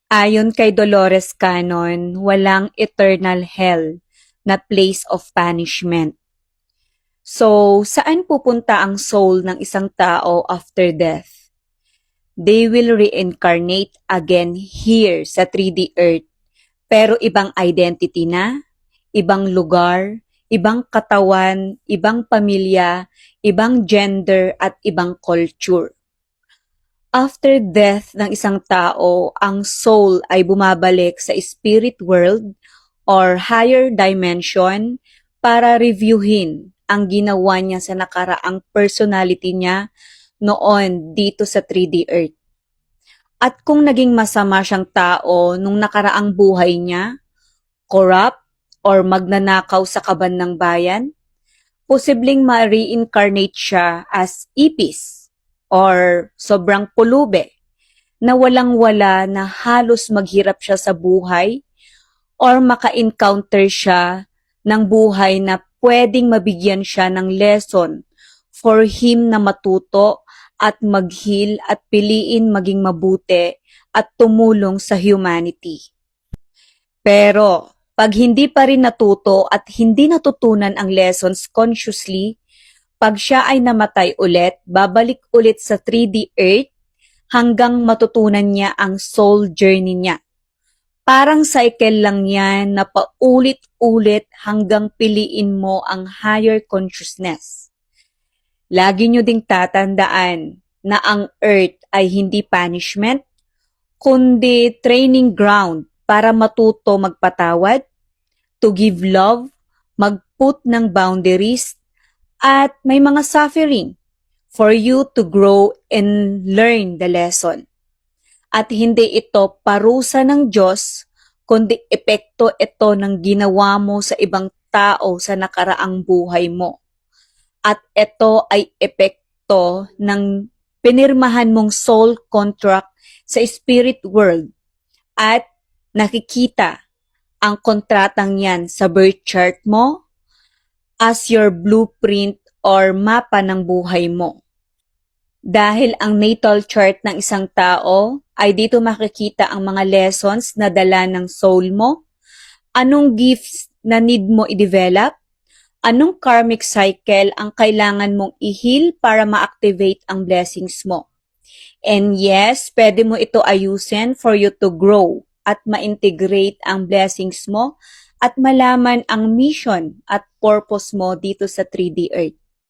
Ayon kay Dolores Cannon, walang eternal hell na place of punishment. So, saan pupunta ang soul ng isang tao after death? They will reincarnate again here sa 3D Earth, pero ibang identity na, ibang lugar, ibang katawan, ibang pamilya, ibang gender at ibang culture. After death ng isang tao, ang soul ay bumabalik sa spirit world or higher dimension para reviewin ang ginawa niya sa nakaraang personality niya noon dito sa 3D Earth. At kung naging masama siyang tao nung nakaraang buhay niya, corrupt or magnanakaw sa kaban ng bayan, posibleng ma-reincarnate siya as ipis or sobrang pulube na walang-wala na halos maghirap siya sa buhay or maka-encounter siya ng buhay na pwedeng mabigyan siya ng lesson for him na matuto at mag-heal at piliin maging mabuti at tumulong sa humanity. Pero pag hindi pa rin natuto at hindi natutunan ang lessons consciously, pag siya ay namatay ulit, babalik ulit sa 3D Earth hanggang matutunan niya ang soul journey niya. Parang cycle lang yan na paulit-ulit hanggang piliin mo ang higher consciousness. Lagi nyo ding tatandaan na ang Earth ay hindi punishment, kundi training ground para matuto magpatawad, to give love, mag-put ng boundaries, at may mga suffering for you to grow and learn the lesson. At hindi ito parusa ng Diyos, kundi epekto ito ng ginawa mo sa ibang tao sa nakaraang buhay mo. At ito ay epekto ng pinirmahan mong soul contract sa spirit world at nakikita ang kontratang yan sa birth chart mo as your blueprint or mapa ng buhay mo. Dahil ang natal chart ng isang tao ay dito makikita ang mga lessons na dala ng soul mo, anong gifts na need mo i-develop, anong karmic cycle ang kailangan mong i-heal para ma-activate ang blessings mo. And yes, pwede mo ito ayusin for you to grow at ma-integrate ang blessings mo at malaman ang mission at purpose mo dito sa 3D Earth.